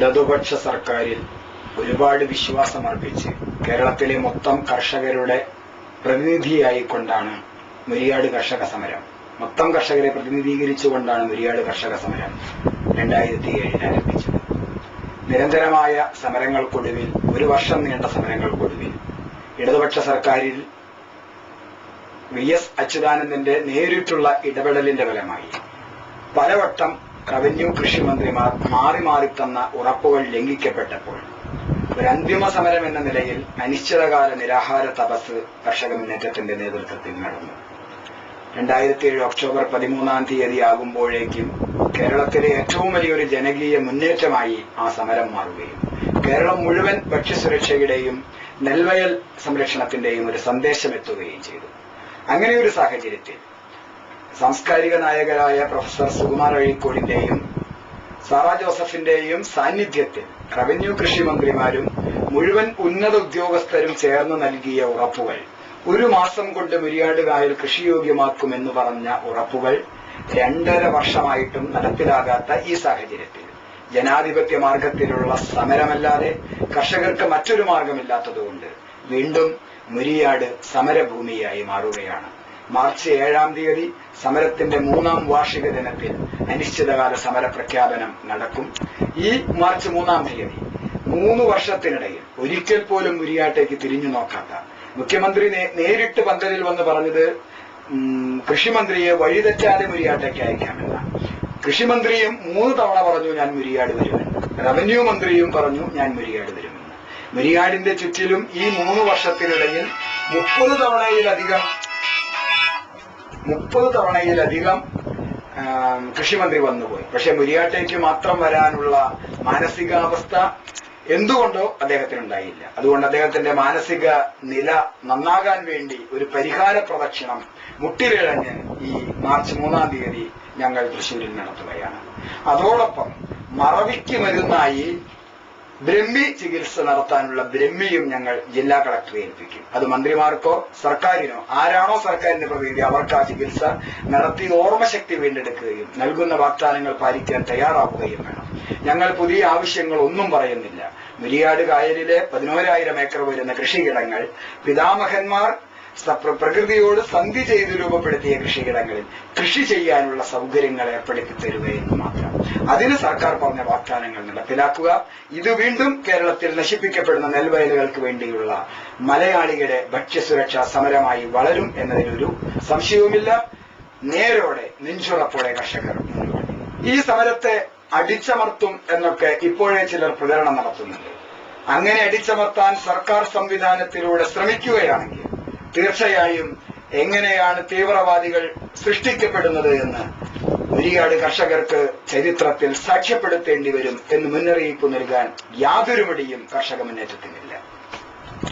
ഇടതുപക്ഷ സർക്കാരിൽ ഒരുപാട് വിശ്വാസമർപ്പിച്ച് കേരളത്തിലെ മൊത്തം കർഷകരുടെ പ്രതിനിധിയായിക്കൊണ്ടാണ് മുരിയാട് കർഷക സമരം, മൊത്തം കർഷകരെ പ്രതിനിധീകരിച്ചുകൊണ്ടാണ് മുരിയാട് കർഷക സമരം 2007 ആരംഭിച്ചത്. നിരന്തരമായ സമരങ്ങൾക്കൊടുവിൽ, ഒരു വർഷം നീണ്ട സമരങ്ങൾക്കൊടുവിൽ ഇടതുപക്ഷ സർക്കാരിൽ VS അച്യുതാനന്ദന്റെ നേരിട്ടുള്ള ഇടപെടലിന്റെ ഫലമായി പലവട്ടം റവന്യൂ കൃഷി മന്ത്രിമാർ മാറി മാറി തന്ന ഉറപ്പുകൾ ലംഘിക്കപ്പെട്ടപ്പോൾ ഒരു അന്തിമ സമരം എന്ന നിലയിൽ അനിശ്ചിതകാല നിരാഹാര തപസ് കർഷക മുന്നേറ്റത്തിന്റെ നേതൃത്വത്തിൽ നടന്നു. 2007 ഒക്ടോബർ 13 ആകുമ്പോഴേക്കും കേരളത്തിലെ ഏറ്റവും വലിയൊരു ജനകീയ മുന്നേറ്റമായി ആ സമരം മാറുകയും കേരളം മുഴുവൻ ഭക്ഷ്യസുരക്ഷയുടെയും നെൽവയൽ സംരക്ഷണത്തിന്റെയും ഒരു സന്ദേശം എത്തുകയും ചെയ്തു. അങ്ങനെ ഒരു സാഹചര്യത്തിൽ സാംസ്കാരിക നായകരായ പ്രൊഫസർ സുകുമാർ അഴീക്കോടിന്റെയും സാറ ജോസഫിന്റെയും സാന്നിധ്യത്തിൽ റവന്യൂ കൃഷി മന്ത്രിമാരും മുഴുവൻ ഉന്നത ഉദ്യോഗസ്ഥരും ചേർന്ന് നൽകിയ ഉറപ്പുകൾ, ഒരു മാസം കൊണ്ട് മുരിയാട് കായൽ കൃഷിയോഗ്യമാക്കുമെന്ന് പറഞ്ഞ ഉറപ്പുകൾ 2.5 വർഷമായിട്ടും നടപ്പിലാകാത്ത ഈ സാഹചര്യത്തിൽ ജനാധിപത്യ മാർഗത്തിലുള്ള സമരമല്ലാതെ കർഷകർക്ക് മറ്റൊരു മാർഗമില്ലാത്തതുകൊണ്ട് വീണ്ടും മുരിയാട് സമരഭൂമിയായി മാറുകയാണ്. മാർച്ച് 7 സമരത്തിന്റെ 3ാം വാർഷിക ദിനത്തിൽ അനിശ്ചിതകാല സമര പ്രഖ്യാപനം നടക്കും. ഈ മാർച്ച് 3 3 വർഷത്തിനിടയിൽ ഒരിക്കൽ പോലും മുരിയാട്ടേക്ക് തിരിഞ്ഞു നോക്കാത്ത മുഖ്യമന്ത്രി നേരിട്ട് പന്തലിൽ വന്ന് പറഞ്ഞത് കൃഷിമന്ത്രിയെ വഴിതെറ്റാതെ മുരിയാട്ടേക്ക് അയക്കാമെന്നാണ്. കൃഷിമന്ത്രിയും 3 തവണ പറഞ്ഞു ഞാൻ മുരിയാട് വരുമെന്ന്, റവന്യൂ മന്ത്രിയും പറഞ്ഞു ഞാൻ മുരിയാട് വരുമെന്ന്. മുരിയാടിന്റെ ചുറ്റിലും ഈ 3 വർഷത്തിനിടയിൽ 30 തവണയിലധികം കൃഷിമന്ത്രി വന്നുപോയി. പക്ഷെ മുരിയാട്ടേക്ക് മാത്രം വരാനുള്ള മാനസികാവസ്ഥ എന്തുകൊണ്ടോ അദ്ദേഹത്തിനുണ്ടായില്ല. അതുകൊണ്ട് അദ്ദേഹത്തിന്റെ മാനസിക നില നന്നാകാൻ വേണ്ടി ഒരു പരിഹാര പ്രദക്ഷിണം മുട്ടിലിഴഞ്ഞ് ഈ മാർച്ച് 3 ഞങ്ങൾ തൃശ്ശൂരിൽ നടത്തുകയാണ്. അതോടൊപ്പം മറവിക്ക് മരുന്നായി ബ്രഹ്മി ചികിത്സ നടത്താനുള്ള ബ്രഹ്മിയും ഞങ്ങൾ ജില്ലാ കളക്ടറെ ഏൽപ്പിക്കും. അത് മന്ത്രിമാർക്കോ സർക്കാരിനോ ആരാണോ സർക്കാരിന്റെ പ്രതിനിധി അവർക്ക് ആ ചികിത്സ നടത്തി ഓർമ്മശക്തി വീണ്ടെടുക്കുകയും നൽകുന്ന വാഗ്ദാനങ്ങൾ പാലിക്കാൻ തയ്യാറാവുകയും വേണം. ഞങ്ങൾ പുതിയ ആവശ്യങ്ങൾ ഒന്നും പറയുന്നില്ല. മുരിയാട് കായലിലെ 11,000 ഏക്കർ വരുന്ന കൃഷിയിടങ്ങൾ പിതാമഹന്മാർ പ്രകൃതിയോട് സന്ധി ചെയ്ത് രൂപപ്പെടുത്തിയ കൃഷിയിടങ്ങളിൽ കൃഷി ചെയ്യാനുള്ള സൗകര്യങ്ങൾ ഏർപ്പെടുത്തി തരിക എന്ന് മാത്രം. അതിന് സർക്കാർ പറഞ്ഞ വാഗ്ദാനങ്ങൾ നടപ്പിലാക്കുക. ഇത് വീണ്ടും കേരളത്തിൽ നശിപ്പിക്കപ്പെടുന്ന നെൽവയലുകൾക്ക് വേണ്ടിയുള്ള മലയാളിയുടെ ഭക്ഷ്യസുരക്ഷാ സമരമായി വളരും എന്നതിനൊരു സംശയവുമില്ല. നേരോടെ നെഞ്ചുറപ്പോടെ കർഷകർ മുന്നോട്ട്. ഈ സമരത്തെ അടിച്ചമർത്തും എന്നൊക്കെ ഇപ്പോഴേ ചിലർ പ്രചരണം നടത്തുന്നുണ്ട്. അങ്ങനെ അടിച്ചമർത്താൻ സർക്കാർ സംവിധാനത്തിലൂടെ ശ്രമിക്കുകയാണെങ്കിൽ തീർച്ചയായും എങ്ങനെയാണ് തീവ്രവാദികൾ സൃഷ്ടിക്കപ്പെടുന്നത് എന്ന് മുരിയാട് കർഷകർക്ക് ചരിത്രത്തിൽ സാക്ഷ്യപ്പെടുത്തേണ്ടി വരും എന്ന് മുന്നറിയിപ്പ് നൽകാൻ യാതൊരു മടിയും കർഷക മുന്നേറ്റത്തിനില്ല.